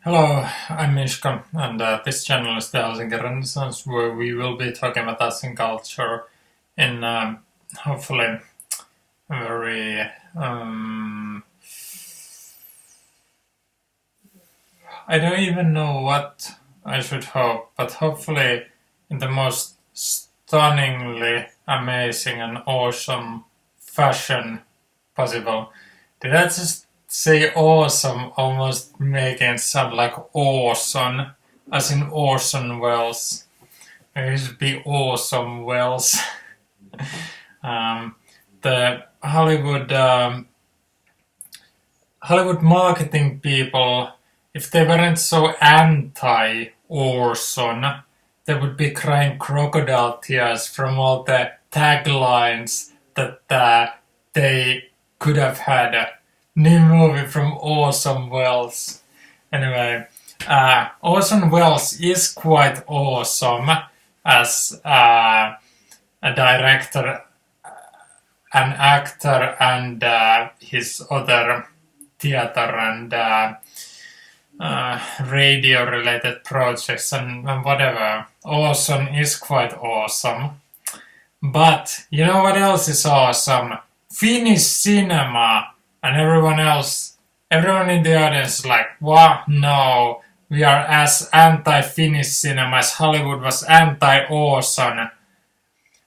Hello, I'm Mishka, and this channel is the Helsinki Renaissance, where we will be talking about arts and culture in hopefully a very I don't even know what I should hope, but hopefully in the most stunningly amazing and awesome fashion possible. Did I just say awesome, almost making it sound like Orson, as in Orson Welles? Maybe it should be Awesome Welles. The Hollywood marketing people, if they weren't so anti-Orson, they would be crying crocodile tears from all the taglines that they could have had. A new movie from Orson Welles. Anyway, Orson Welles is quite awesome as a director, an actor, and his other theater and radio-related projects and whatever. Orson is quite awesome. But you know what else is awesome? Finnish cinema. And everyone in the audience is like, what? No, we are as anti-Finnish cinema as Hollywood was anti-Orson.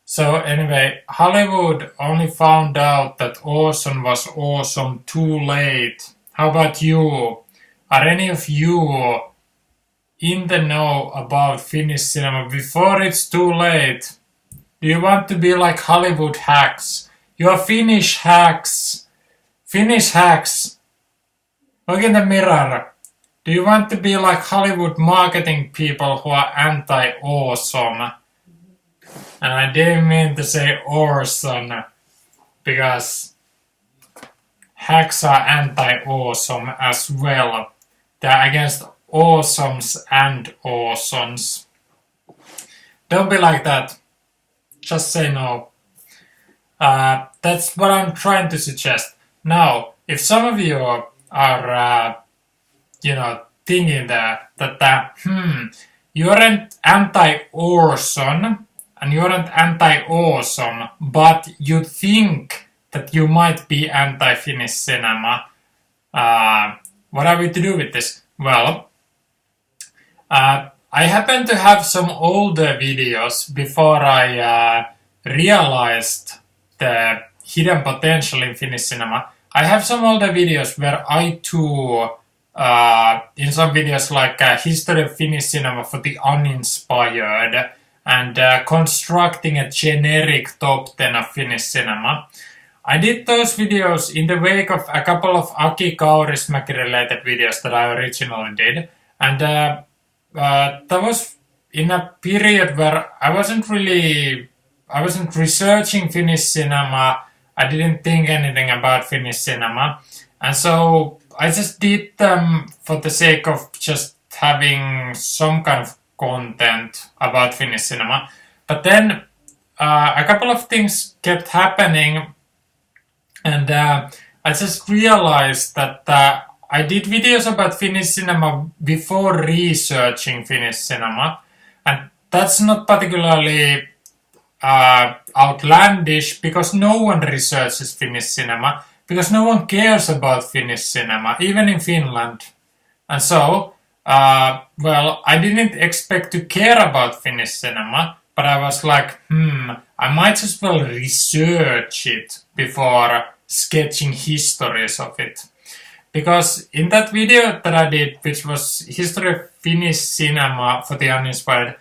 So anyway, Hollywood only found out that Orson was awesome too late. How about you? Are any of you in the know about Finnish cinema before it's too late? Do you want to be like Hollywood hacks? You're Finnish hacks. Finnish hacks, look in the mirror. Do you want to be like Hollywood marketing people who are anti-awesome? And I didn't mean to say Orson, because hacks are anti-awesome as well. They're against awesomes and awesomes. Don't be like that. Just say no. That's what I'm trying to suggest. Now, if some of you are, thinking that you aren't anti-Orson and you aren't anti-awesome, but you think that you might be anti-Finnish cinema, what are we to do with this? Well, I happen to have some older videos before I realized the hidden potential in Finnish cinema. I have some older videos where I too, in some videos like History of Finnish Cinema for the Uninspired and constructing a generic top 10 of Finnish cinema. I did those videos in the wake of a couple of Aki Kaurismäki related videos that I originally did. And that was in a period where I wasn't researching Finnish cinema. I didn't think anything about Finnish cinema, and so I just did them for the sake of just having some kind of content about Finnish cinema. But then a couple of things kept happening, and I just realized that I did videos about Finnish cinema before researching Finnish cinema, and that's not particularly outlandish, because no one researches Finnish cinema, because no one cares about Finnish cinema, even in Finland. And so, I didn't expect to care about Finnish cinema, but I was like, I might as well research it before sketching histories of it. Because in that video that I did, which was History of Finnish Cinema for the Uninspired,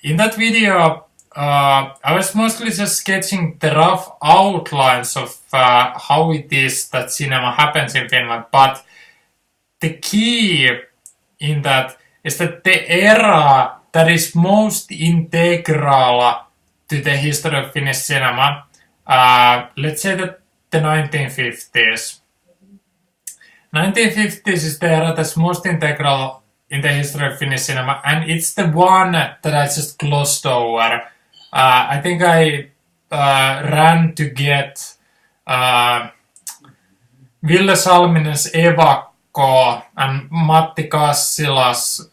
in that video I was mostly just sketching the rough outlines of how it is that cinema happens in Finland, but the key in that is that the era that is most integral to the history of Finnish cinema, let's say that the 1950s. 1950s is the era that's most integral in the history of Finnish cinema, and it's the one that I just glossed over. I think I ran to get Ville Salminen's Eva Evakko and Matti Kassilas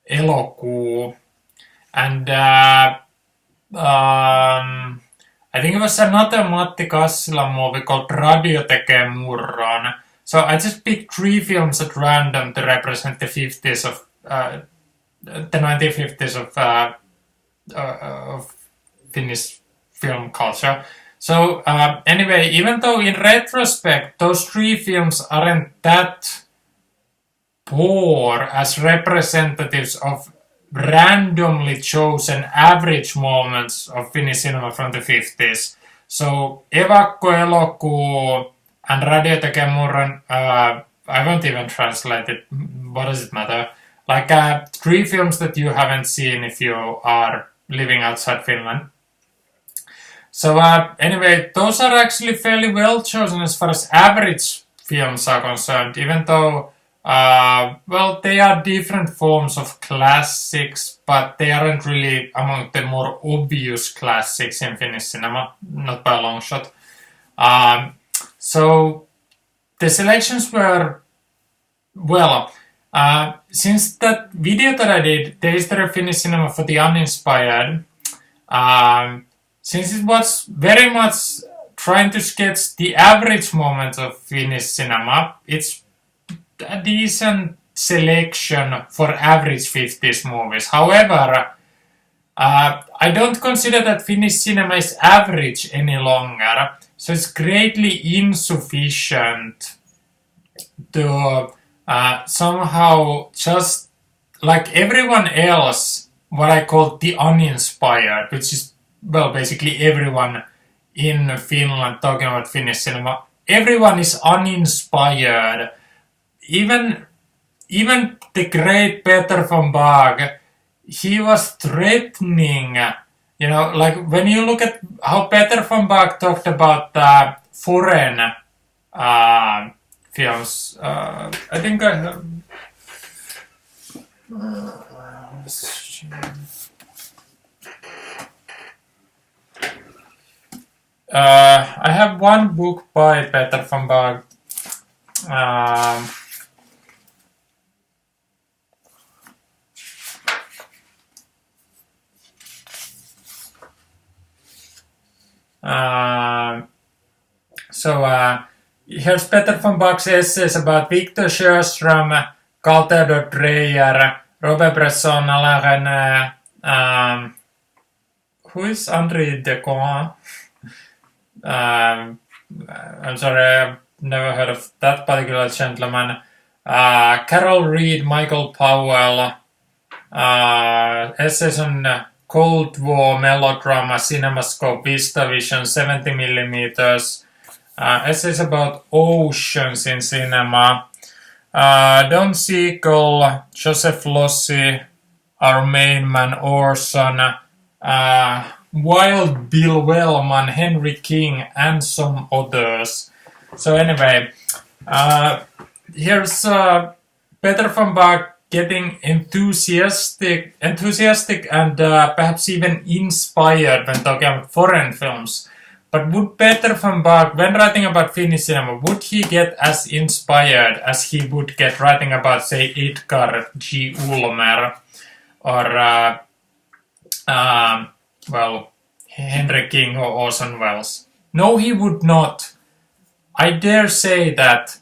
Elokuu, and I think it was another Matti Kassila movie called Radio tekee murron. So I just picked 3 films at random to represent the 50s of the 1950s of Finnish film culture. So anyway, even though in retrospect those 3 films aren't that poor as representatives of randomly chosen average moments of Finnish cinema from the 50s. So Evakko, Elokuu, and Radio tekee murron, I won't even translate it. What does it matter? Like 3 films that you haven't seen if you are living outside Finland. So anyway, those are actually fairly well chosen as far as average films are concerned, even though well, they are different forms of classics, but they aren't really among the more obvious classics in Finnish cinema, not by a long shot. So the selections were, well, since that video that I did, the history of Finnish cinema for the uninspired, since it was very much trying to sketch the average moments of Finnish cinema, it's a decent selection for average 50s movies. However, I don't consider that Finnish cinema is average any longer, so it's greatly insufficient to somehow just like everyone else, what I call the uninspired, which is, well, basically everyone in Finland talking about Finnish cinema. Everyone is uninspired. Even the great Peter von Baag, he was threatening, you know, like when you look at how Peter von Baag talked about foreign films, I think I have... I have one book by Peter von Baag. Here's Peter von Baag's essays about Victor Sjöström, Carl Theodor Dreyer, Robert Bresson, Alain René, who is Henri Decoing? I'm sorry, I've never heard of that particular gentleman. Carol Reed, Michael Powell, essays on Cold War, melodrama, CinemaScope, VistaVision, 70mm, essays about oceans in cinema, Don Siegel, Joseph Losey, our main man Orson, Wild Bill Wellman, Henry King, and some others. So anyway, here's Peter von Baag getting enthusiastic and perhaps even inspired when talking about foreign films. But would Peter von Baag, when writing about Finnish cinema, would he get as inspired as he would get writing about, say, Edgar G. Ulmer or, well, Henry King or Orson Welles? No, he would not. I dare say that,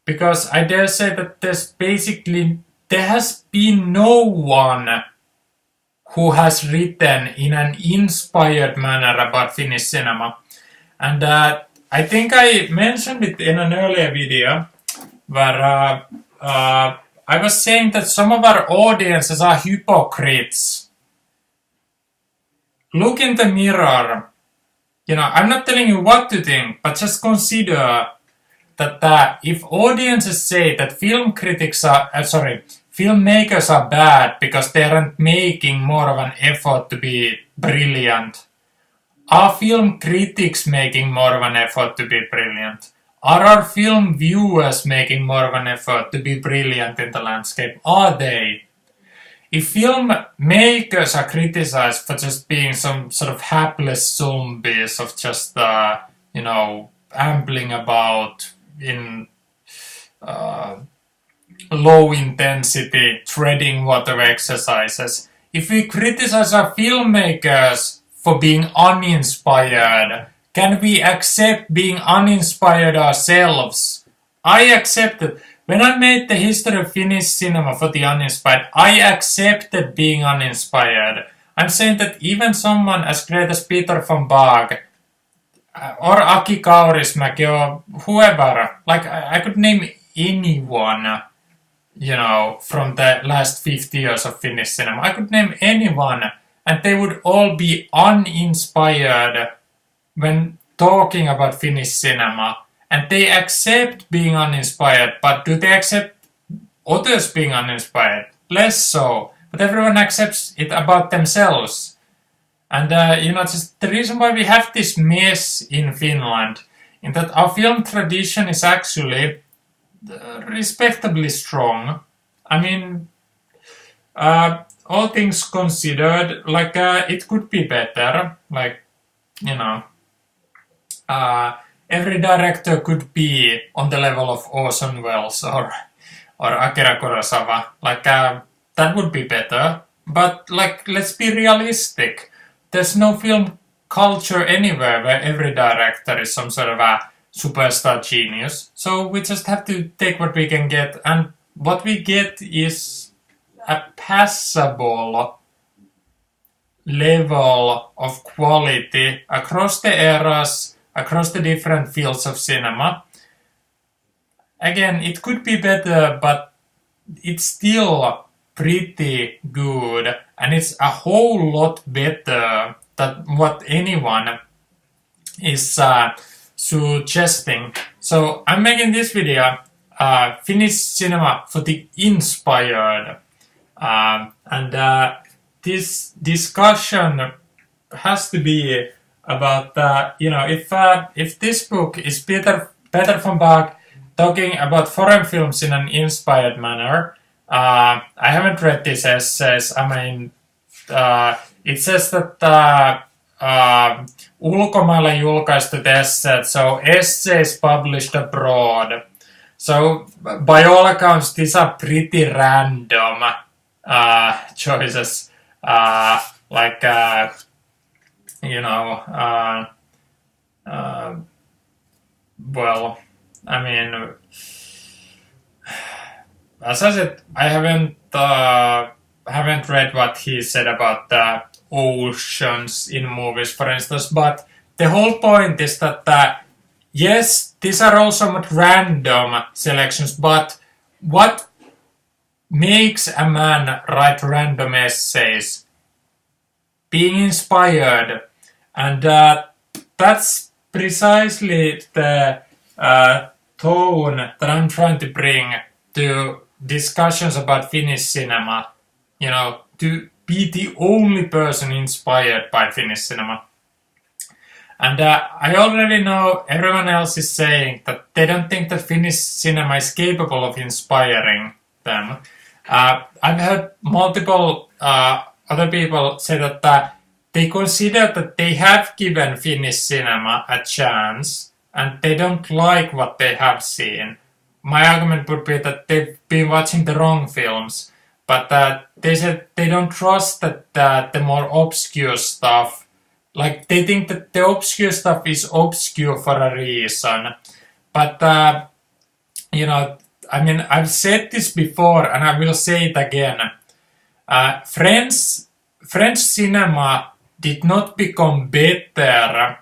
because I dare say that there has been no one who has written in an inspired manner about Finnish cinema. And I think I mentioned it in an earlier video where I was saying that some of our audiences are hypocrites. Look in the mirror. You know, I'm not telling you what to think, but just consider that if audiences say that filmmakers are bad because they aren't making more of an effort to be brilliant, are film critics making more of an effort to be brilliant? Are our film viewers making more of an effort to be brilliant in the landscape? Are they? If filmmakers are criticized for just being some sort of hapless zombies of just, you know, ambling about in low intensity treading water exercises. If we criticize our filmmakers for being uninspired, can we accept being uninspired ourselves? I accept it. When I made the history of Finnish cinema for the uninspired, I accepted being uninspired. I'm saying that even someone as great as Peter von Bach or Aki Kaurismäki or whoever, like I could name anyone, you know, from the last 50 years of Finnish cinema. I could name anyone and they would all be uninspired when talking about Finnish cinema. And they accept being uninspired, but do they accept others being uninspired? Less so. But everyone accepts it about themselves. And, you know, just the reason why we have this mess in Finland, in that our film tradition is actually respectably strong. I mean, all things considered, like, it could be better. Like, you know, every director could be on the level of Orson Welles or Akira Kurosawa. Like, that would be better. But, like, let's be realistic. There's no film culture anywhere where every director is some sort of a superstar genius. So we just have to take what we can get. And what we get is a passable level of quality across the eras, across the different fields of cinema. Again, it could be better, but it's still pretty good, and it's a whole lot better than what anyone is suggesting. So I'm making this video, Finnish cinema for the inspired, and this discussion has to be about, you know, if this book is Peter von Bach talking about foreign films in an inspired manner. I haven't read these essays. I mean, it says that ulkomailla julkaistut esseet, so essays published abroad. So by all accounts, these are pretty random choices. Like, you know, well, I mean, as I said, I haven't read what he said about the oceans in movies, for instance, but the whole point is that, yes, these are all somewhat random selections, but what makes a man write random essays? Being inspired. And that's precisely the tone that I'm trying to bring to discussions about Finnish cinema, you know, to be the only person inspired by Finnish cinema. And I already know everyone else is saying that they don't think that Finnish cinema is capable of inspiring them. I've heard multiple other people say that they consider that they have given Finnish cinema a chance and they don't like what they have seen. My argument would be that they've been watching the wrong films, but they said they don't trust that the more obscure stuff, like they think that the obscure stuff is obscure for a reason. But, you know, I mean, I've said this before and I will say it again. French cinema did not become better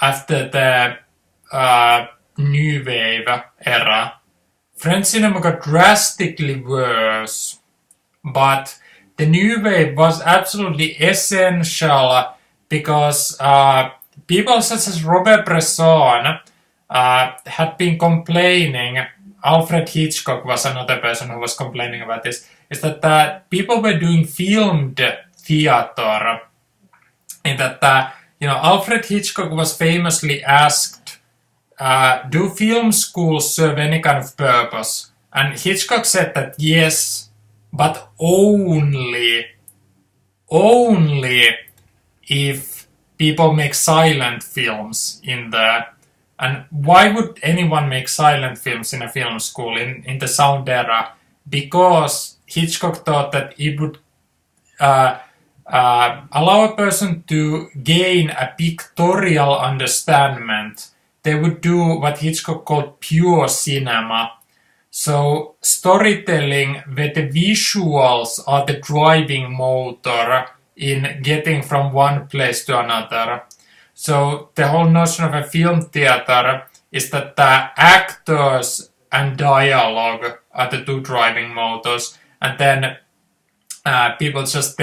after the New Wave era. French cinema got drastically worse, but the New Wave was absolutely essential because people such as Robert Bresson had been complaining. Alfred Hitchcock was another person who was complaining about this, is that people were doing filmed theater, and that, you know, Alfred Hitchcock was famously asked, do film schools serve any kind of purpose? And Hitchcock said that yes, but only if people make silent films in the And why would anyone make silent films in a film school in the sound era? Because Hitchcock thought that it would allow a person to gain a pictorial understanding. They would do what Hitchcock called pure cinema. So storytelling where the visuals are the driving motor in getting from one place to another. So the whole notion of a film theater is that the actors and dialogue are the two driving motors, and then people just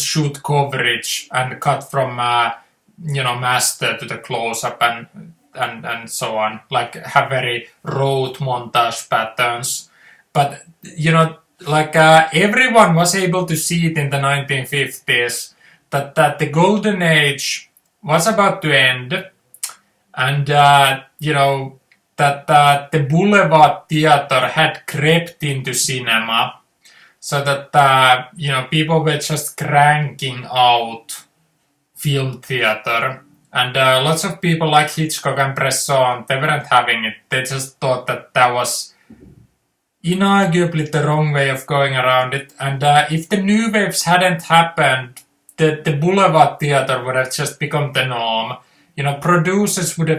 shoot coverage and cut from master to the close-up and so on, like have very rote montage patterns. But everyone was able to see it in the 1950s that the golden age was about to end, and that the boulevard theater had crept into cinema, so that people were just cranking out film theater. And lots of people like Hitchcock and Bresson, they weren't having it. They just thought that was inarguably the wrong way of going around it. And if the new waves hadn't happened, the boulevard theater would have just become the norm. Producers would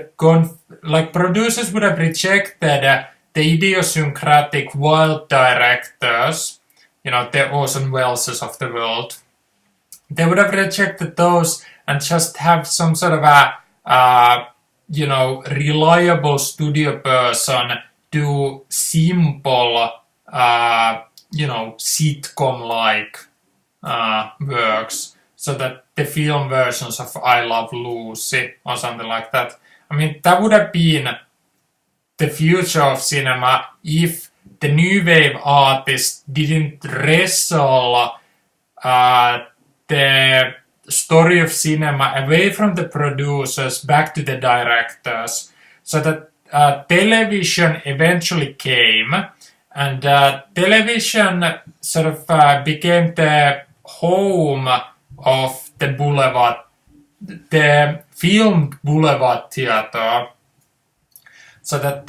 have rejected the idiosyncratic wild directors, the Orson Welles of the world. They would have rejected those and just have some sort of a reliable studio person do simple, sitcom-like works, so that the film versions of I Love Lucy or something like that. I mean, that would have been the future of cinema if the new wave artists didn't wrestle the story of cinema away from the producers back to the directors, so that television eventually came, and television sort of became the home of the boulevard, the filmed boulevard theater, so that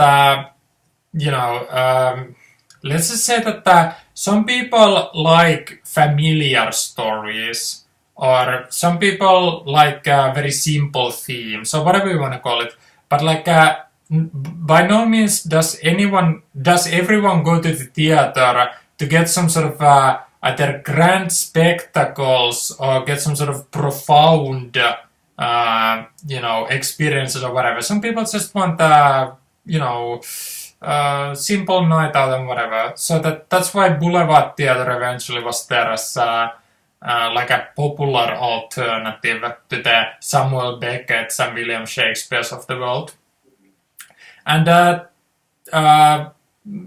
let's just say that some people like familiar stories, or some people like very simple themes, or whatever you want to call it. But by no means does everyone go to the theater to get some sort of either grand spectacles or get some sort of profound experiences or whatever. Some people just want simple night out and whatever. So that's why boulevard theater eventually was there as like a popular alternative to the Samuel Beckett's and William Shakespeare's of the world. And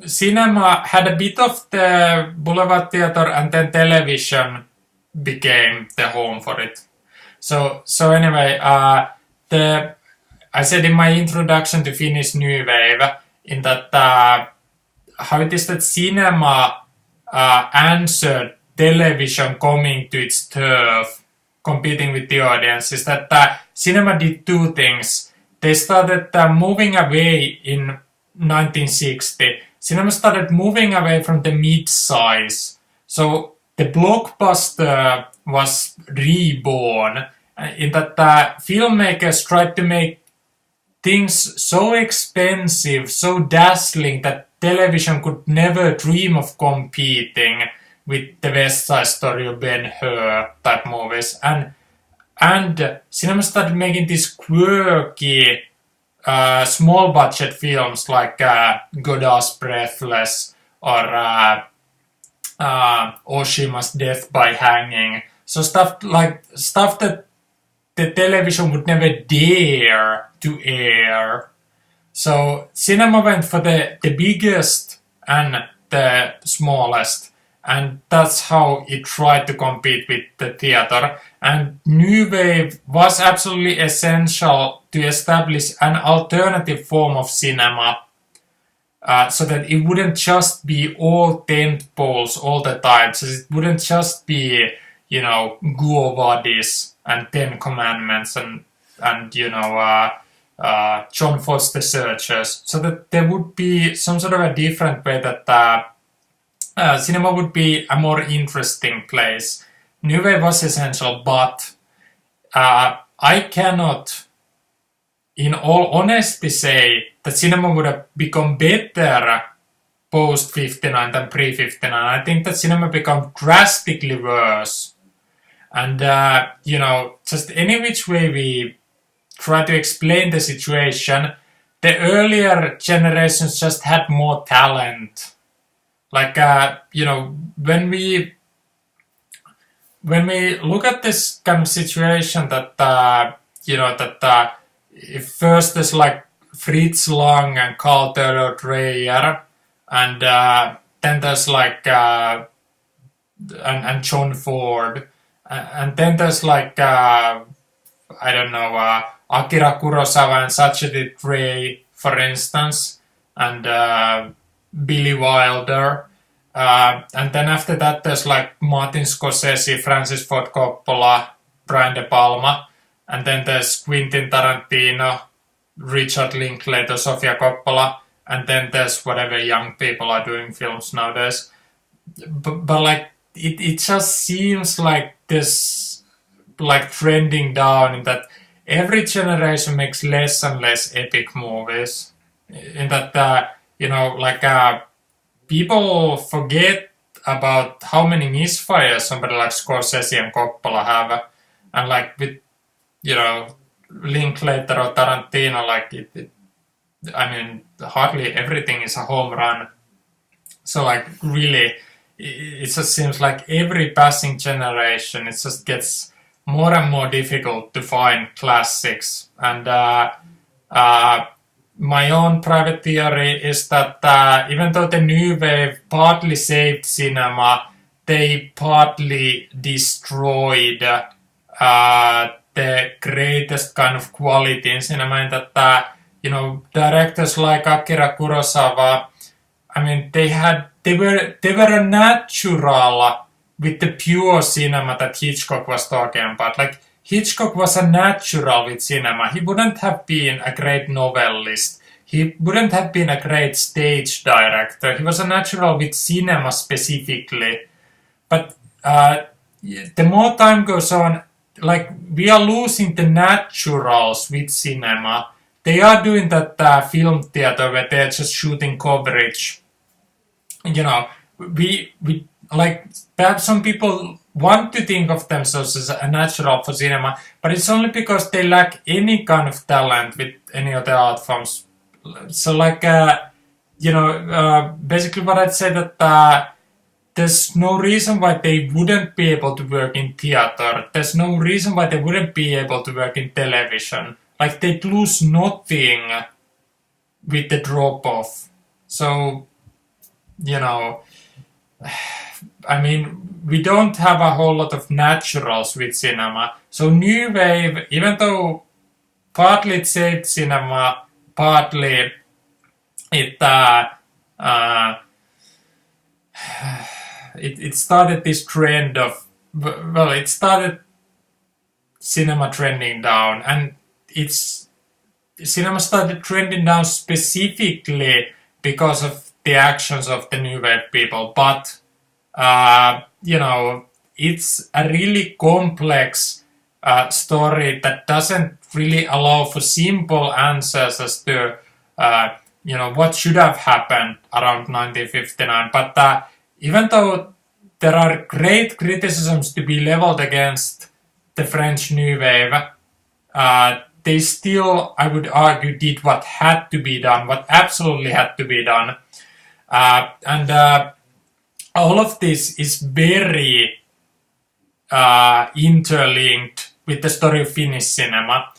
cinema had a bit of the boulevard theater, and then television became the home for it. So anyway, I said in my introduction to Finnish New Wave, in that how it is that cinema answered television coming to its turf, competing with the audience, is that cinema did two things. They started moving away in 1960. Cinema started moving away from the mid-size. So the blockbuster was reborn, in that filmmakers tried to make things so expensive, so dazzling, that television could never dream of competing with the West Side Story or Ben-Hur type movies. And cinema started making these quirky, small budget films like Godard's Breathless or Oshima's Death by Hanging. So stuff that the television would never dare to air. So cinema went for the biggest and the smallest, and that's how it tried to compete with the theater. And New Wave was absolutely essential to establish an alternative form of cinema, so that it wouldn't just be all tent poles all the time. So it wouldn't just be, Guo Vadis and Ten Commandments and John Foster searches, so that there would be some sort of a different way that cinema would be a more interesting place. New Wave was essential, but I cannot, in all honesty, say that cinema would have become better post 59 than pre 59. I think that cinema became drastically worse. And, just any which way we try to explain the situation, the earlier generations just had more talent. Like, when we look at this kind of situation that, if first there's like Fritz Lang and Carl Theodor Dreyer, and then there's like, and John Ford, and then there's like, Akira Kurosawa and Satyajit Ray, for instance, and Billy Wilder. And then after that, there's like Martin Scorsese, Francis Ford Coppola, Brian De Palma. And then there's Quentin Tarantino, Richard Linklater, Sofia Coppola. And then there's whatever young people are doing films nowadays. But like, it just seems like this, like trending down in that every generation makes less and less epic movies. In that, people forget about how many misfires somebody like Scorsese and Coppola have. And like with, Linklater or Tarantino, like hardly everything is a home run. So like really, it just seems like every passing generation, it just gets more and more difficult to find classics. And my own private theory is that even though the New Wave partly saved cinema, they partly destroyed the greatest kind of quality in cinema, in that directors like Akira Kurosawa, they were a natural with the pure cinema that Hitchcock was talking about. Like, Hitchcock was a natural with cinema. He wouldn't have been a great novelist. He wouldn't have been a great stage director. He was a natural with cinema specifically. But the more time goes on, like, we are losing the naturals with cinema. They are doing that film theater where they're just shooting coverage. We like, perhaps some people want to think of themselves as a natural for cinema, but it's only because they lack any kind of talent with any of the art forms. So like, basically what I'd say that there's no reason why they wouldn't be able to work in theater. There's no reason why they wouldn't be able to work in television. Like, they'd lose nothing with the drop-off. So, we don't have a whole lot of naturals with cinema. So New Wave, even though partly it saved cinema, partly it started this trend of, it started cinema trending down, and cinema started trending down specifically because of the actions of the New Wave people. But it's a really complex story that doesn't really allow for simple answers as to what should have happened around 1959. But even though there are great criticisms to be leveled against the French New Wave, they still, I would argue, did what had to be done, what absolutely had to be done. And all of this is very interlinked with the story of Finnish cinema,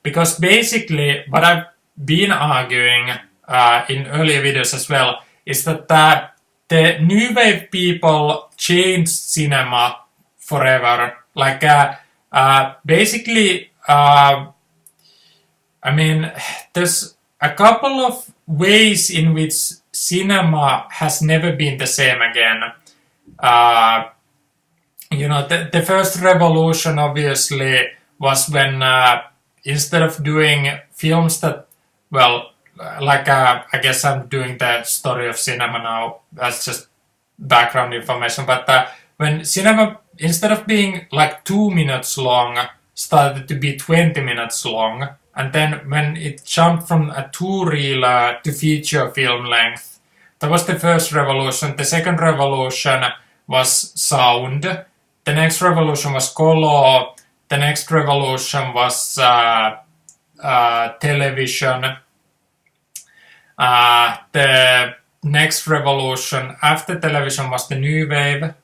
because basically what I've been arguing in earlier videos as well is that the New Wave people changed cinema forever. Like, basically, there's a couple of ways in which cinema has never been the same again. The first revolution obviously was when instead of doing films that, well, like I guess I'm doing the story of cinema now as just background information, but when cinema, instead of being like 2 minutes long, started to be 20 minutes long, and then when it jumped from a two-reel to feature film length, that was the first revolution. The second revolution was sound. The next revolution was color. The next revolution was television. The next revolution after television was the new wave.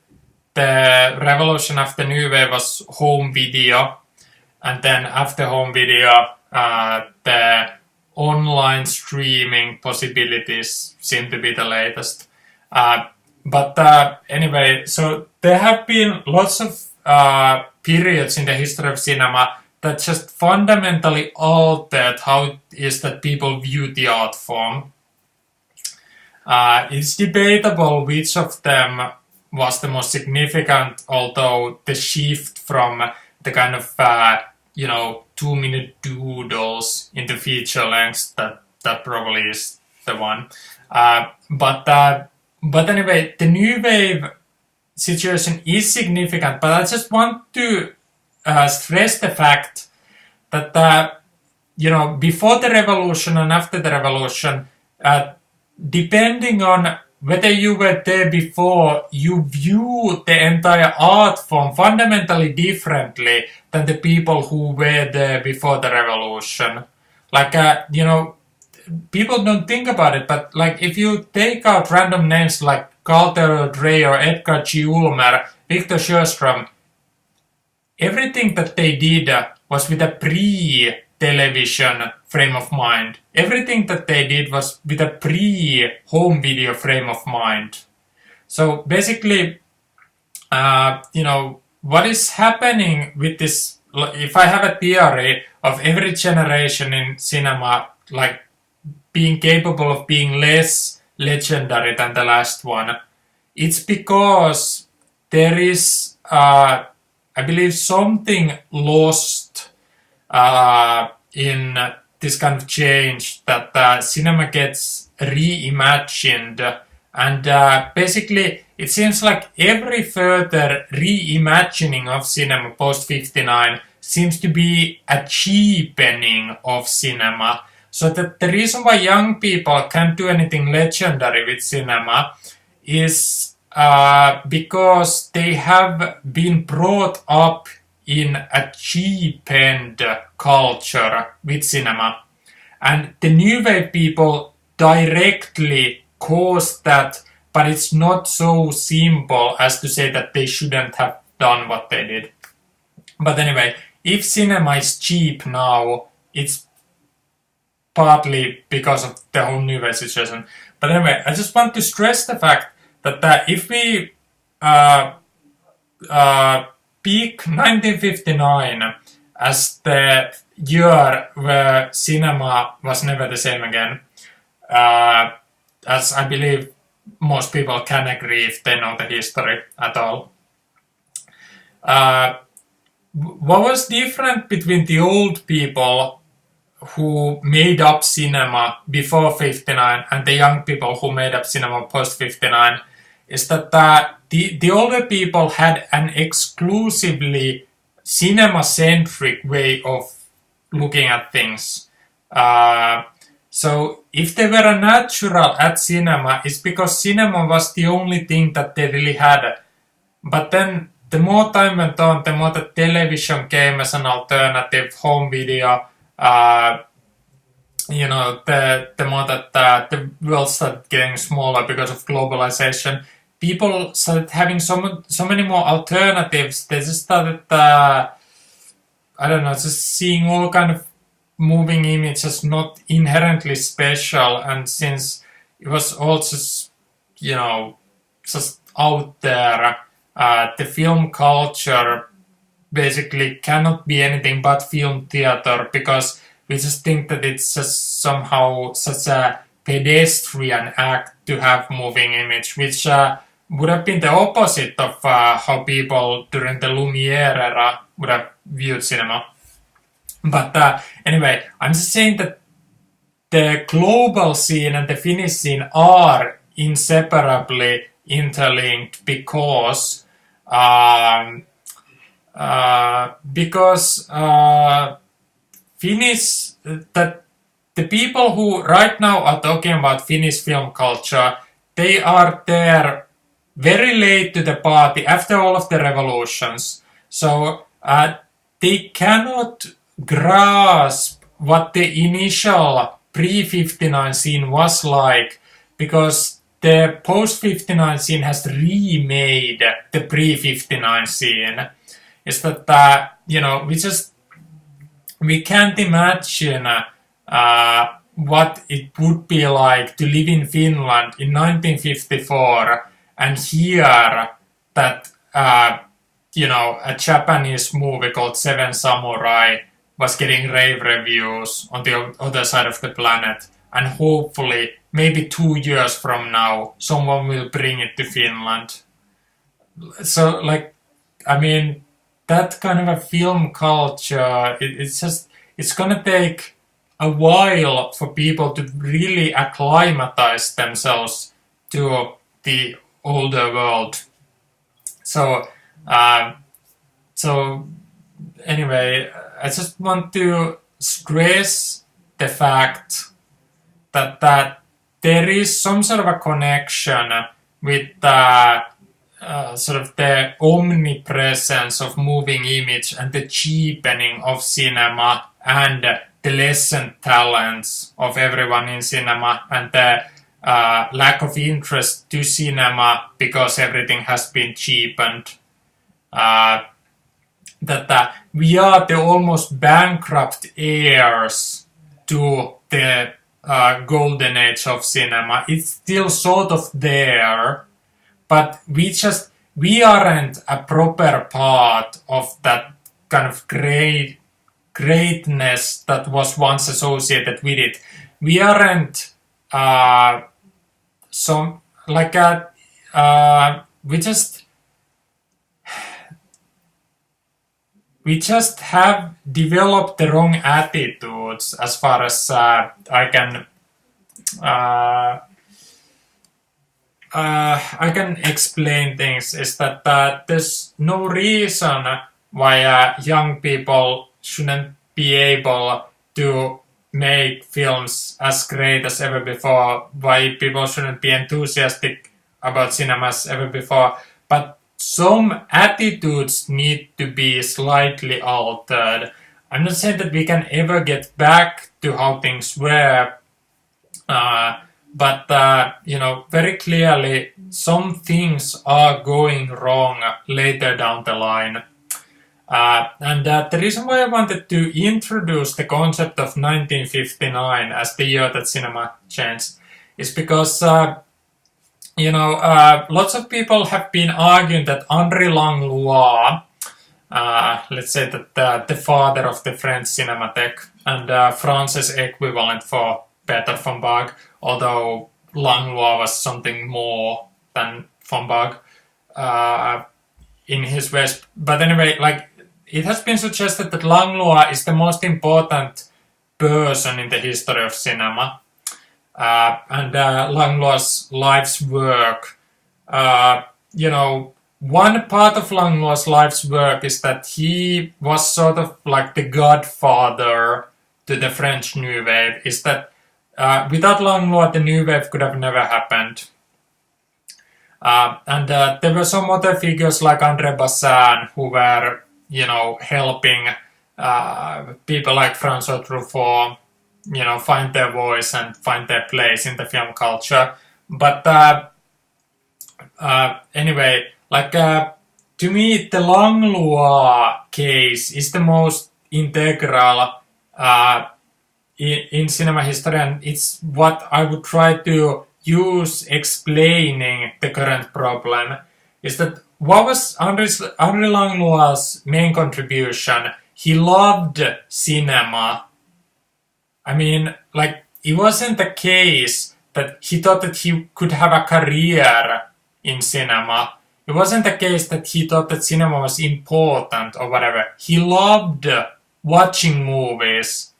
The revolution after new wave was home video. And then after home video, the online streaming possibilities seem to be the latest. But anyway, so there have been lots of periods in the history of cinema that just fundamentally altered how it is that people view the art form. It's debatable which of them was the most significant, although the shift from the kind of 2-minute doodles into feature lengths, that probably is the one. But anyway, the new wave situation is significant, but I just want to stress the fact that before the revolution and after the revolution, depending on whether you were there before, you view the entire art form fundamentally differently than the people who were there before the revolution. Like, people don't think about it, but like if you take out random names like Carl Theodor Dreyer or Edgar G. Ulmer, Victor Sjöström, everything that they did was with a pre-television frame of mind. Everything that they did was with a pre-home video frame of mind. So basically, what is happening with this, if I have a theory of every generation in cinema, like being capable of being less legendary than the last one, it's because there is, I believe, something lost in this kind of change, that cinema gets reimagined, and basically it seems like every further reimagining of cinema post 59 seems to be a cheapening of cinema. So that the reason why young people can't do anything legendary with cinema is because they have been brought up in a cheapened culture with cinema. And the new wave people directly caused that, but it's not so simple as to say that they shouldn't have done what they did. But anyway, if cinema is cheap now, it's partly because of the whole new wave situation. But anyway, I just want to stress the fact that if we pick 1959 as the year where cinema was never the same again, as I believe most people can agree if they know the history at all. What was different between the old people who made up cinema before 59 and the young people who made up cinema post 59 is that the older people had an exclusively cinema-centric way of looking at things. So if they were a natural at cinema, it's because cinema was the only thing that they really had. But then the more time went on, the more that television came as an alternative, home video, the more that the world started getting smaller because of globalization. People started having so many more alternatives. They just started, just seeing all kind of moving images not inherently special. And since it was all just, just out there, the film culture basically cannot be anything but film theater, because we just think that it's just somehow such a pedestrian act to have moving image, which would have been the opposite of how people during the Lumiere era would have viewed cinema. But anyway, I'm just saying that the global scene and the Finnish scene are inseparably interlinked because Finnish that the people who right now are talking about Finnish film culture, they are there very late to the party after all of the revolutions. So they cannot grasp what the initial pre-59 scene was like, because the post-59 scene has remade the pre-59 scene. Is that, we can't imagine what it would be like to live in Finland in 1954 and hear that, a Japanese movie called Seven Samurai was getting rave reviews on the other side of the planet, and hopefully, maybe 2 years from now, someone will bring it to Finland. So, that kind of a film culture, it's gonna take a while for people to really acclimatize themselves to the older world. So, anyway, I just want to stress the fact that there is some sort of a connection with sort of the omnipresence of moving image and the cheapening of cinema and the lessened talents of everyone in cinema and the lack of interest to cinema because everything has been cheapened. That we are the almost bankrupt heirs to the golden age of cinema. It's still sort of there, but we aren't a proper part of that kind of greatness that was once associated with it. We aren't we just have developed the wrong attitudes, as far as I can explain things. Is that there's no reason why young people shouldn't be able to make films as great as ever before, why people shouldn't be enthusiastic about cinema as ever before, but some attitudes need to be slightly altered. I'm not saying that we can ever get back to how things were, but very clearly some things are going wrong later down the line. And the reason why I wanted to introduce the concept of 1959 as the year that cinema changed is because lots of people have been arguing that Henri Langlois, let's say that the father of the French Cinematheque and France's equivalent for Peter von Bag, although Langlois was something more than von Bag in his ways. But anyway, it has been suggested that Langlois is the most important person in the history of cinema. And Langlois' life's work, one part of Langlois' life's work is that he was sort of like the godfather to the French New Wave, is that without Langlois, the New Wave could have never happened. And there were some other figures like André Bazin who were, helping people like François Truffaut, find their voice and find their place in the film culture. But anyway, to me, the Langlois case is the most integral in cinema history, and it's what I would try to use explaining the current problem. Is that what was Henri Langlois' main contribution? He loved cinema. I mean, it wasn't the case that he thought that he could have a career in cinema. It wasn't the case that he thought that cinema was important or whatever. He loved watching movies.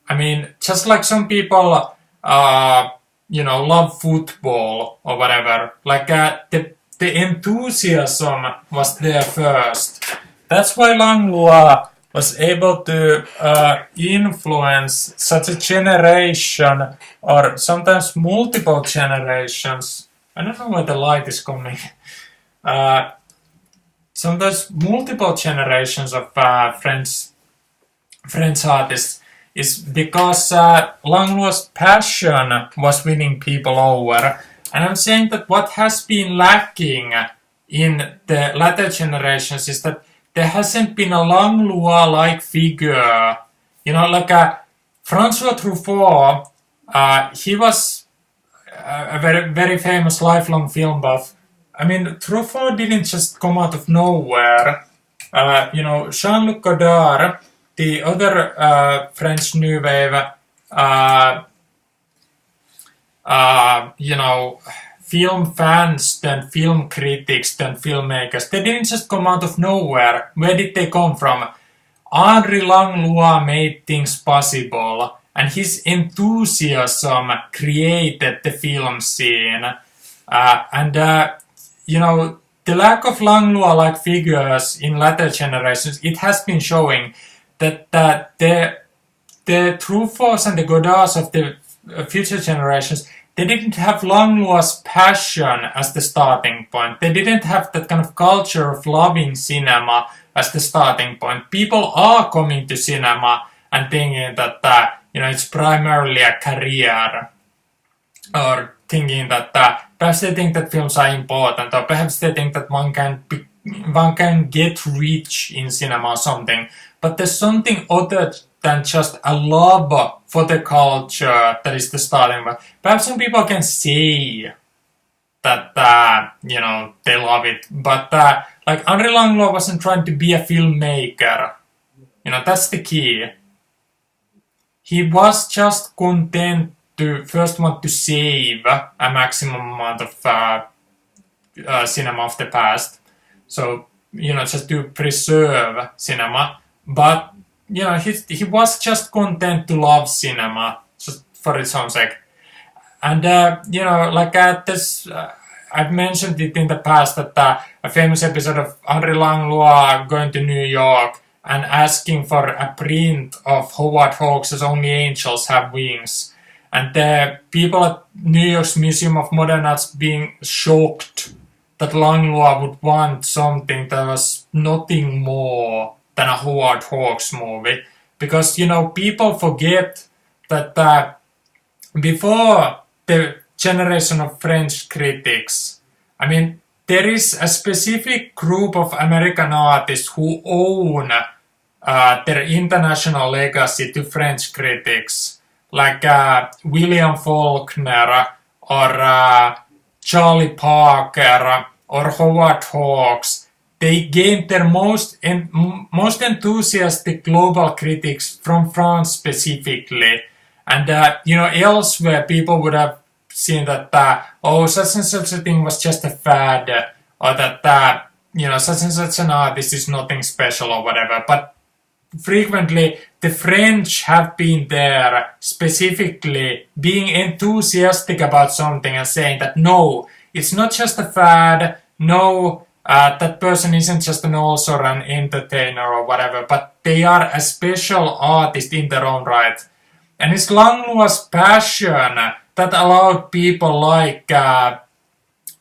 I mean, just like some people, love football or whatever. Like the enthusiasm was there first. That's why Langlois was able to influence such a generation, or sometimes multiple generations. I don't know where the light is coming. Sometimes multiple generations of French artists, is because Langlois' passion was winning people over. And I'm saying that what has been lacking in the latter generations is that there hasn't been a Langlois-like figure. Like François Truffaut, he was a very, very famous lifelong film buff. I mean, Truffaut didn't just come out of nowhere. Jean-Luc Godard, the other French New Wave, film fans, then film critics, then filmmakers, they didn't just come out of nowhere. Where did they come from? Henri Langlois made things possible, and his enthusiasm created the film scene. The lack of Langlois-like figures in later generations, it has been showing that the Truffauts and the Godards of the future generations, they didn't have Langlois' passion as the starting point. They didn't have that kind of culture of loving cinema as the starting point. People are coming to cinema and thinking that it's primarily a career, or thinking that perhaps they think that films are important, or perhaps they think that one can get rich in cinema or something. But there's something other than just a love for the culture that is the starting point. Perhaps some people can say that they love it, but like Henri Langlois wasn't trying to be a filmmaker. That's the key. He was just content to first want to save a maximum amount of cinema of the past. So, just to preserve cinema. But, he was just content to love cinema, just for its own sake. And, this, I've mentioned it in the past that a famous episode of Henri Langlois going to New York and asking for a print of Howard Hawks' Only Angels Have Wings. And the people at New York's Museum of Modern Arts being shocked that Langlois would want something that was nothing more than a Howard Hawks movie. Because, people forget that before the generation of French critics, I mean, there is a specific group of American artists who own their international legacy to French critics, like William Faulkner, or Charlie Parker, or Howard Hawks. They gained their most enthusiastic global critics from France specifically. And, elsewhere people would have seen that, such and such a thing was just a fad, or that, such and such an artist is nothing special or whatever. But frequently, the French have been there specifically being enthusiastic about something and saying that no, it's not just a fad, no, that person isn't just an also an entertainer or whatever, but they are a special artist in their own right. And it's Langlois' passion that allowed people like Godard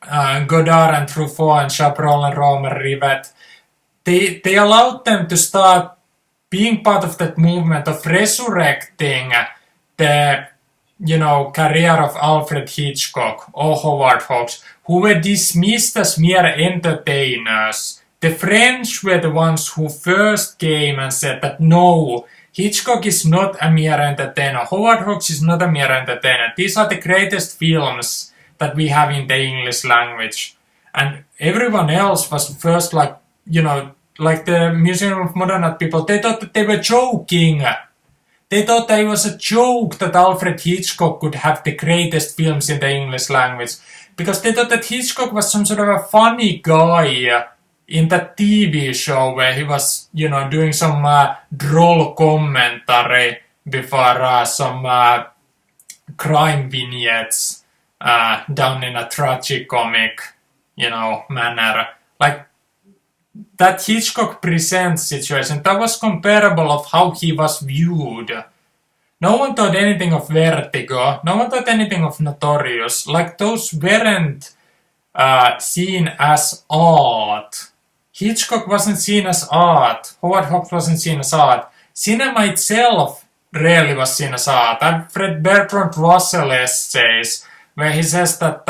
and Truffaut and Chabrol and Romer Rivet, they allowed them to start being part of that movement of resurrecting the, career of Alfred Hitchcock or Howard Hawks, who were dismissed as mere entertainers. The French were the ones who first came and said that no, Hitchcock is not a mere entertainer, Howard Hawks is not a mere entertainer. These are the greatest films that we have in the English language. And everyone else was first like the Museum of Modern Art people, they thought that they were joking. They thought that it was a joke that Alfred Hitchcock could have the greatest films in the English language. Because they thought that Hitchcock was some sort of a funny guy in that TV show where he was, doing some droll commentary before some crime vignettes done in a tragicomic, manner. Like that Hitchcock Presents situation, that was comparable of how he was viewed. No one thought anything of Vertigo. No one thought anything of Notorious. Like those weren't seen as art. Hitchcock wasn't seen as art. Howard Hawks wasn't seen as art. Cinema itself rarely was seen as art. I've read Bertrand Russell essays where he says that,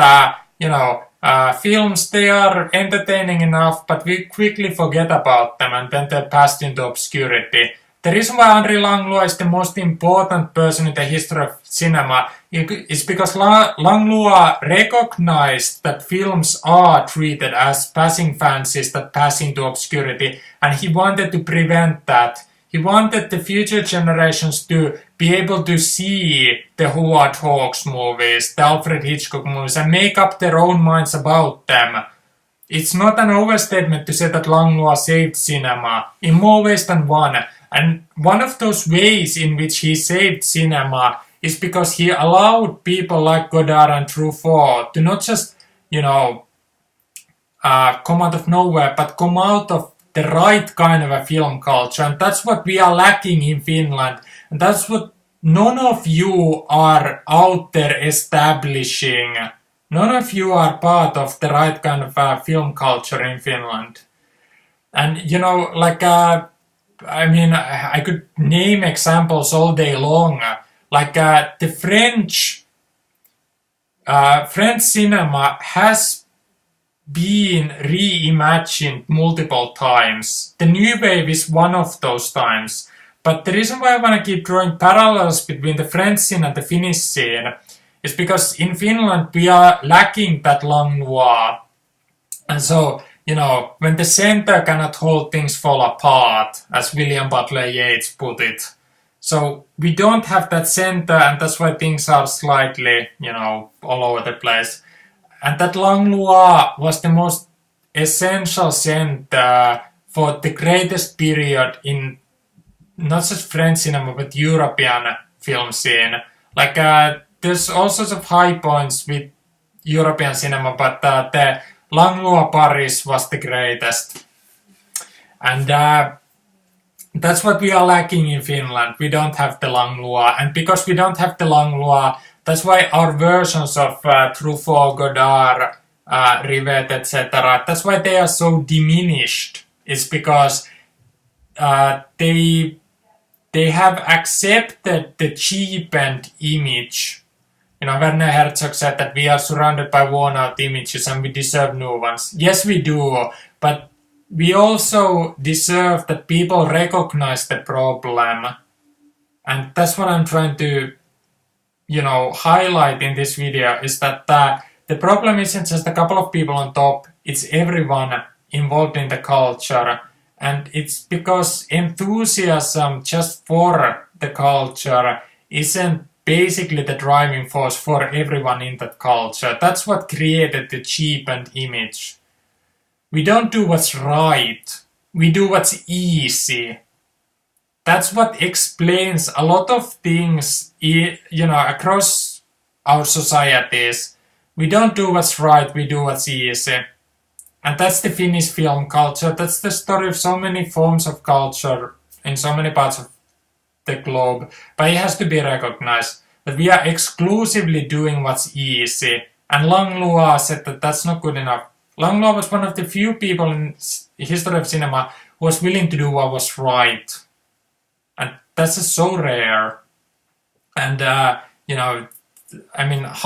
films, they are entertaining enough, but we quickly forget about them and then they're passed into obscurity. The reason why Henri Langlois is the most important person in the history of cinema is because Langlois recognized that films are treated as passing fancies that pass into obscurity, and he wanted to prevent that. He wanted the future generations to be able to see the Howard Hawks movies, the Alfred Hitchcock movies, and make up their own minds about them. It's not an overstatement to say that Langlois saved cinema, in more ways than one. And one of those ways in which he saved cinema is because he allowed people like Godard and Truffaut to not just, come out of nowhere, but come out of the right kind of a film culture. And that's what we are lacking in Finland. And that's what none of you are out there establishing. None of you are part of the right kind of film culture in Finland. And, I could name examples all day long. Like the French cinema has been reimagined multiple times. The New Wave is one of those times. But the reason why I want to keep drawing parallels between the French scene and the Finnish scene is because in Finland we are lacking that Langlois. And so, when the center cannot hold, things fall apart, as William Butler Yeats put it. So we don't have that center, and that's why things are slightly, all over the place. And that Langlois was the most essential center for the greatest period in not just French cinema, but European film scene. Like, there's all sorts of high points with European cinema, but the Langlois Paris was the greatest. And that's what we are lacking in Finland. We don't have the Langlois. And because we don't have the Langlois, that's why our versions of Truffaut, Godard, Rivet, etc., that's why they are so diminished. It's because they have accepted the cheapened image. Werner Herzog said that we are surrounded by worn-out images and we deserve new ones. Yes, we do, but we also deserve that people recognize the problem. And that's what I'm trying to, highlight in this video, is that the problem isn't just a couple of people on top, it's everyone involved in the culture. And it's because enthusiasm just for the culture isn't basically the driving force for everyone in that culture. That's what created the cheapened image. We don't do what's right. We do what's easy. That's what explains a lot of things, across our societies. We don't do what's right, we do what's easy. And that's the Finnish film culture. That's the story of so many forms of culture in so many parts of the globe. But it has to be recognized that we are exclusively doing what's easy. And Langlois said that that's not good enough. Langlois was one of the few people in the history of cinema who was willing to do what was right. And that's just so rare. And, how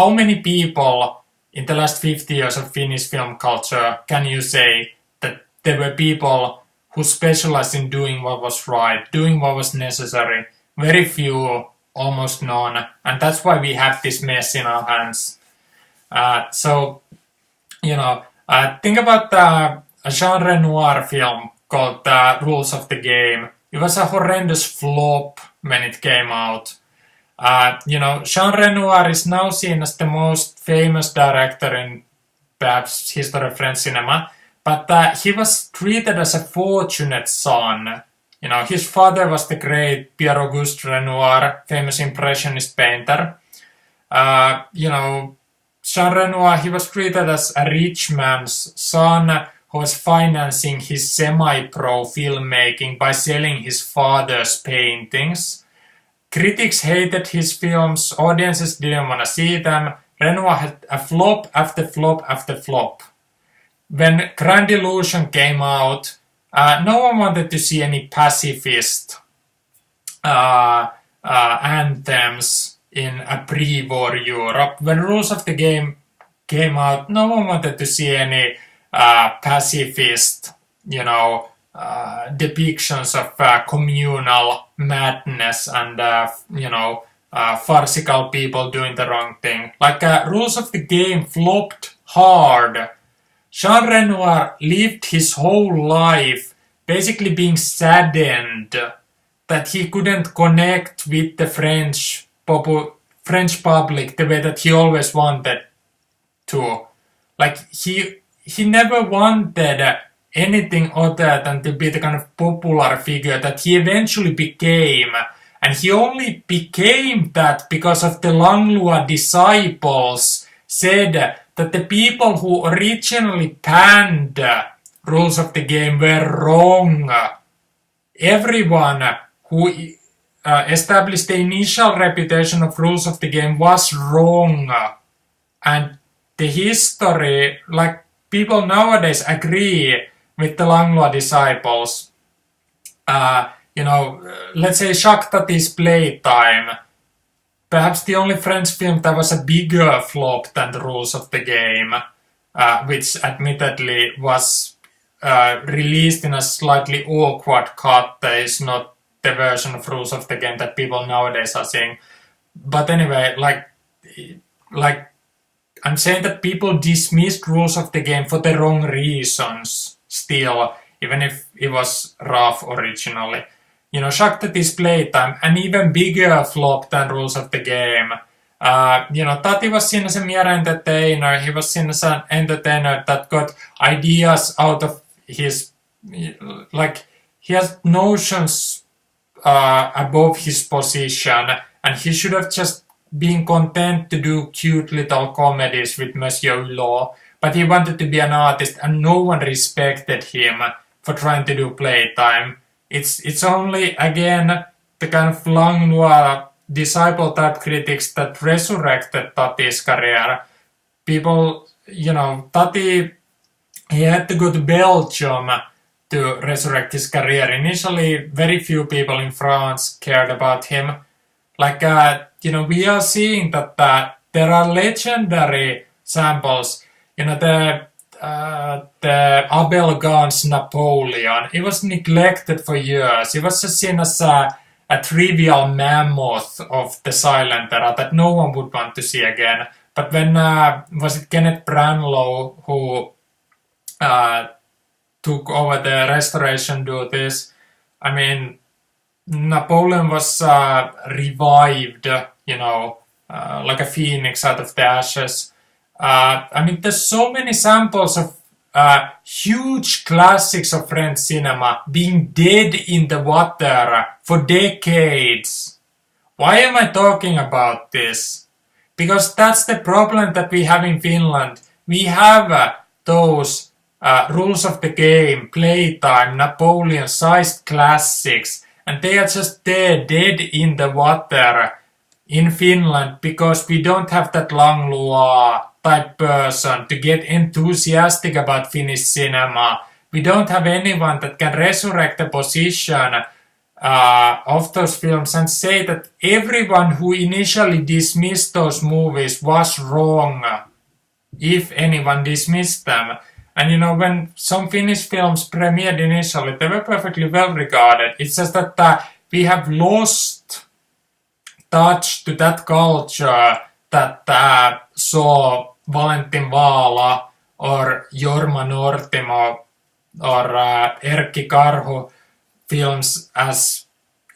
many people in the last 50 years of Finnish film culture can you say that there were people who specialized in doing what was right, doing what was necessary? Very few, almost none. And that's why we have this mess in our hands. Think about a Jean Renoir film called Rules of the Game. It was a horrendous flop when it came out. Jean Renoir is now seen as the most famous director in perhaps history of French cinema, but he was treated as a fortunate son. You know, his father was the great Pierre-Auguste Renoir, famous impressionist painter. You know, Jean Renoir, he was treated as a rich man's son who was financing his semi-pro filmmaking by selling his father's paintings. Critics hated his films, audiences didn't want to see them. Renoir had a flop after flop after flop. When Grand Illusion came out, no one wanted to see any pacifist anthems in a pre-war Europe. When Rules of the Game came out, no one wanted to see any pacifist, you know, depictions of communal madness and, you know, farcical people doing the wrong thing. Like, Rules of the Game flopped hard. Jean Renoir lived his whole life basically being saddened that he couldn't connect with the French public the way that he always wanted to. Like, he never wanted anything other than to be the kind of popular figure that he eventually became. And he only became that because of the Langlois disciples said that the people who originally panned Rules of the Game were wrong. Everyone who established the initial reputation of Rules of the Game was wrong. And the history, like, people nowadays agree with the Langlois disciples. You know, let's say Jacques Tati's Playtime, perhaps the only French film that was a bigger flop than the Rules of the Game, which admittedly was released in a slightly awkward cut. That is not the version of Rules of the Game that people nowadays are seeing. But anyway, like I'm saying that people dismissed Rules of the Game for the wrong reasons still, even if it was rough originally. You know, Jacques Tati's Playtime, an even bigger flop than Rules of the Game. You know, Tati was seen as a mere entertainer. He was seen as an entertainer that got ideas out of his, like, he has notions above his position, and he should have just been content to do cute little comedies with Monsieur Hulot. But he wanted to be an artist, and no one respected him for trying to do Playtime. It's only, again, the kind of Langlois disciple-type critics that resurrected Tati's career. People, you know, Tati, he had to go to Belgium to resurrect his career. Initially, very few people in France cared about him. Like, you know, we are seeing that there are legendary samples. You know, the Abel Gance Napoleon, it was neglected for years. It was just seen as a trivial mammoth of the silent era that no one would want to see again. But when, was it Kenneth Branlow who took over the restoration duties? I mean, Napoleon was revived, you know, like a phoenix out of the ashes. I mean, there's so many samples of huge classics of French cinema being dead in the water for decades. Why am I talking about this? Because that's the problem that we have in Finland. We have those Rules of the Game, Playtime, Napoleon-sized classics, and they are just there, dead in the water in Finland because we don't have that Langlois type person to get enthusiastic about Finnish cinema. We don't have anyone that can resurrect the position of those films and say that everyone who initially dismissed those movies was wrong, if anyone dismissed them. And you know, when some Finnish films premiered initially, they were perfectly well regarded. It's just that we have lost touch to that culture that saw Valentin Vaala or Jorma Nortimo or Erkki Karhu films as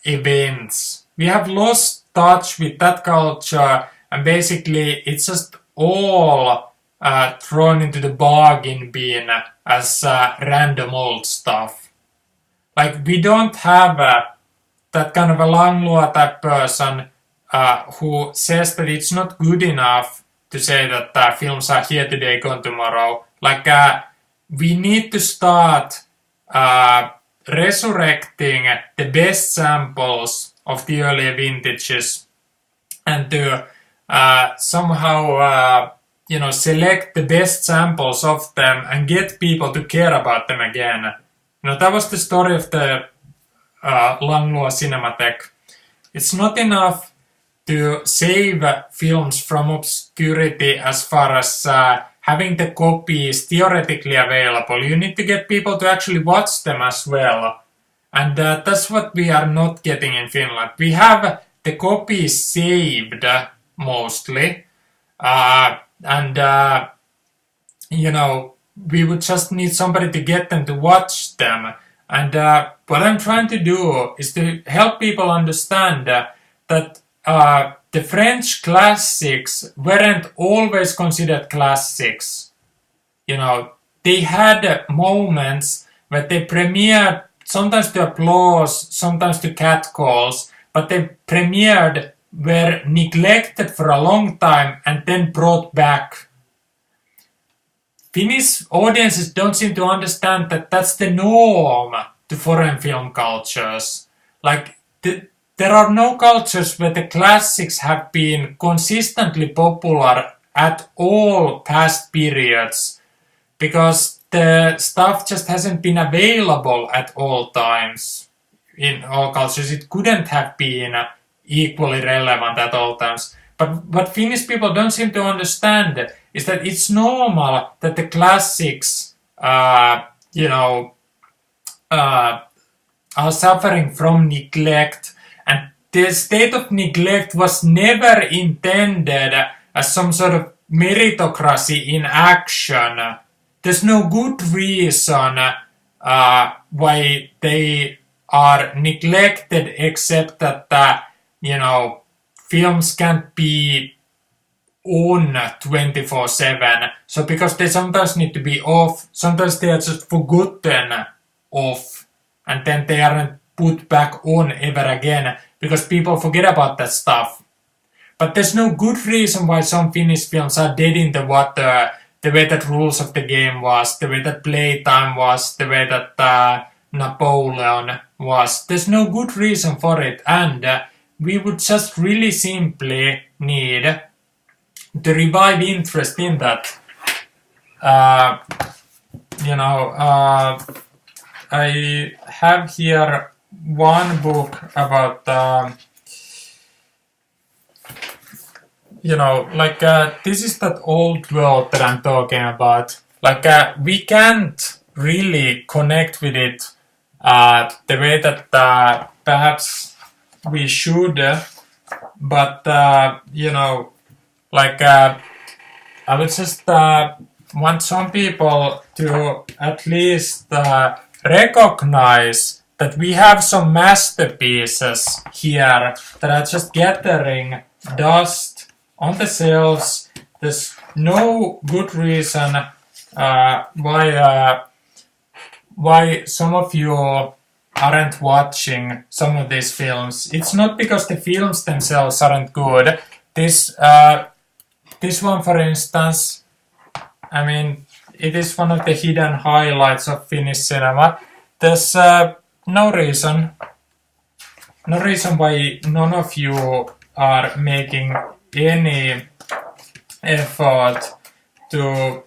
events. We have lost touch with that culture, and basically it's just all thrown into the bargain bin as random old stuff. Like, we don't have that kind of a Langlois type person who says that it's not good enough to say that films are here today, gone tomorrow. Like, we need to start resurrecting the best samples of the earlier vintages and to somehow select the best samples of them and get people to care about them again. That was the story of the Langlois Cinematheque. It's not enough to save films from obscurity as far as having the copies theoretically available. You need to get people to actually watch them as well. And that's what we are not getting in Finland. We have the copies saved mostly. We would just need somebody to get them to watch them. And what I'm trying to do is to help people understand that the French classics weren't always considered classics. They had moments where they premiered, sometimes to applause, sometimes to catcalls, but they premiered, were neglected for a long time, and then brought back. Finnish audiences don't seem to understand that that's the norm to foreign film cultures. Like, there are no cultures where the classics have been consistently popular at all past periods, because the stuff just hasn't been available at all times in all cultures. It couldn't have been equally relevant at all times. But what Finnish people don't seem to understand is that it's normal that the classics, are suffering from neglect. And the state of neglect was never intended as some sort of meritocracy in action. There's no good reason why they are neglected, except that, films can't be on 24/7. So because they sometimes need to be off, sometimes they are just forgotten off, and then they aren't put back on ever again, because people forget about that stuff. But there's no good reason why some Finnish films are dead in the water, the way that Rules of the Game was, the way that Playtime was, the way that Napoleon was. There's no good reason for it, and we would just really simply need to revive interest in that. I have here one book about, this is that old world that I'm talking about. We can't really connect with it the way that perhaps we should, but I would just want some people to at least recognize that we have some masterpieces here that are just gathering dust on the shelves. There's no good reason why some of you aren't watching some of these films. It's not because the films themselves aren't good. This one, for instance, it is one of the hidden highlights of Finnish cinema. There's no reason why none of you are making any effort to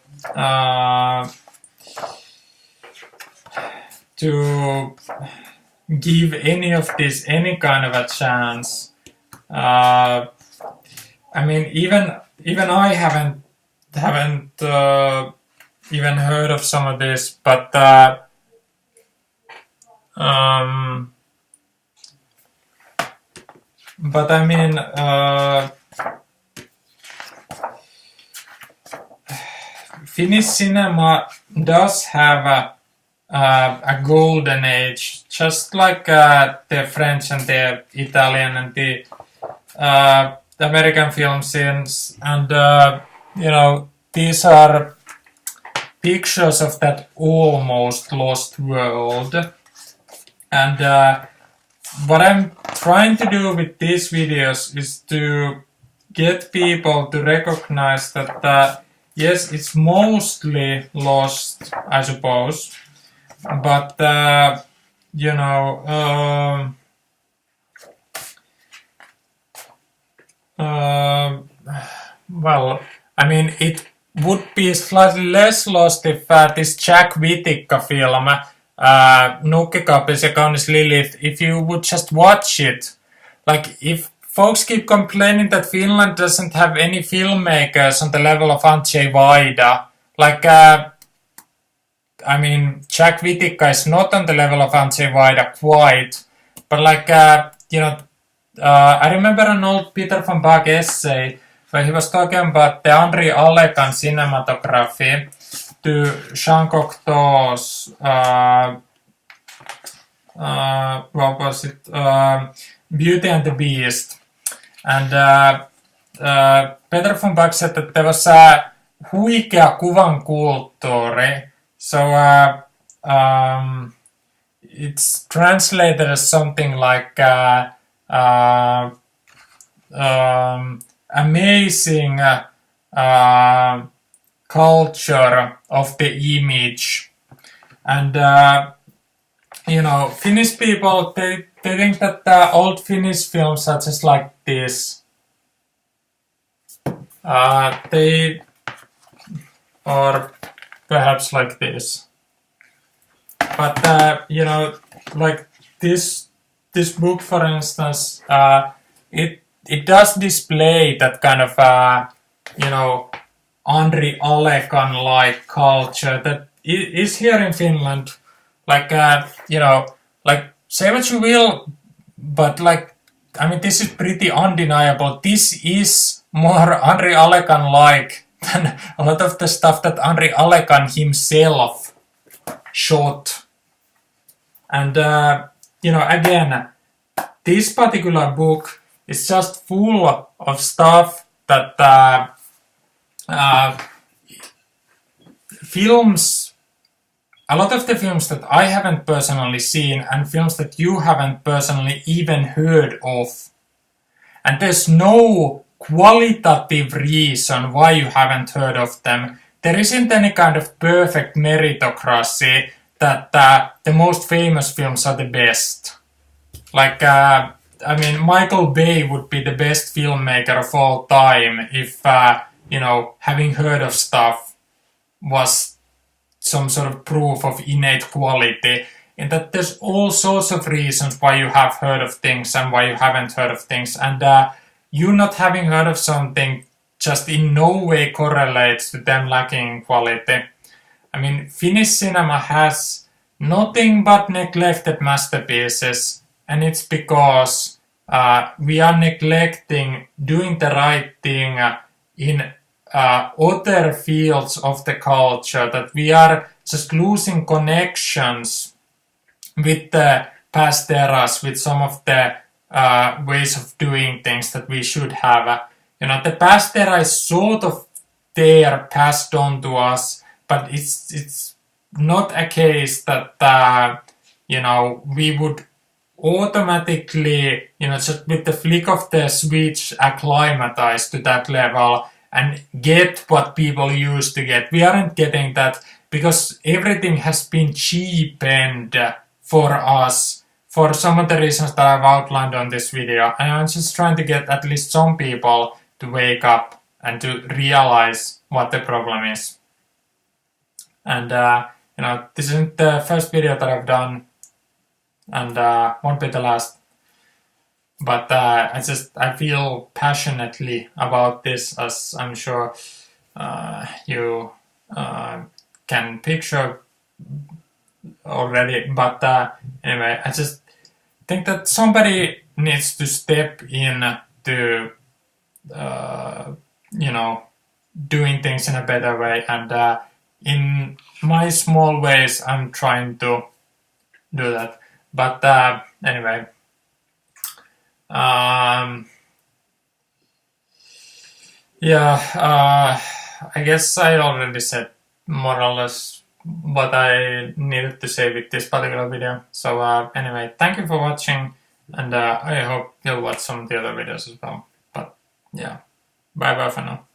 give any of this any kind of a chance. Even I haven't even heard of some of this, but Finnish cinema does have a golden age, just like the French and the Italian and the American film scenes, and these are pictures of that almost lost world. And what I'm trying to do with these videos is to get people to recognize that yes, it's mostly lost, I suppose, but you know, well, I mean, it would be slightly less lost if this Jack Whittaker-film, Nukkekapis ja Kaunis Lilith, if you would just watch it. Like, if folks keep complaining that Finland doesn't have any filmmakers on the level of Andrzej Wajda, like, I mean, Jack Whittaker is not on the level of Andrzej Wajda quite, but like, you know, I remember an old Peter von Bach essay where he was talking about the Henri Alekan cinematography to Jean Cocteau's, what was it, Beauty and the Beast. And Peter von Bach said that there was a huikea kuvan kulttuuri. So it's translated as something like amazing culture of the image. And you know, Finnish people, they think that the old Finnish films are just like this. They or perhaps like this. But you know, like this book, for instance, it does display that kind of you know, Henri Alekan-like culture that is here in Finland. Like you know, like say what you will, but like I mean, this is pretty undeniable. This is more Henri Alekan-like than a lot of the stuff that Henri Alekan himself shot. And you know, again, this particular book is just full of stuff that films, a lot of the films that I haven't personally seen and films that you haven't personally even heard of. And there's no qualitative reason why you haven't heard of them. There isn't any kind of perfect meritocracy that the most famous films are the best. Like, I mean, Michael Bay would be the best filmmaker of all time if, you know, having heard of stuff was some sort of proof of innate quality. And that there's all sorts of reasons why you have heard of things and why you haven't heard of things. And you not having heard of something just in no way correlates to them lacking in quality. I mean, Finnish cinema has nothing but neglected masterpieces, and it's because we are neglecting doing the right thing in other fields of the culture, that we are just losing connections with the past eras, with some of the ways of doing things that we should have. You know, the past era is sort of there, passed on to us, but it's not a case that you know, we would automatically, you know, just with the flick of the switch acclimatize to that level and get what people used to get. We aren't getting that because everything has been cheapened for us for some of the reasons that I've outlined on this video. And I'm just trying to get at least some people to wake up and to realize what the problem is. And you know, this isn't the first video that I've done, and won't be the last. But I feel passionately about this, as I'm sure you can picture already. But anyway, I just think that somebody needs to step in to, you know, doing things in a better way. And in my small ways, I'm trying to do that. But anyway, yeah, I guess I already said more or less what I needed to say with this particular video. So anyway, thank you for watching, and I hope you'll watch some of the other videos as well. But yeah, bye bye for now.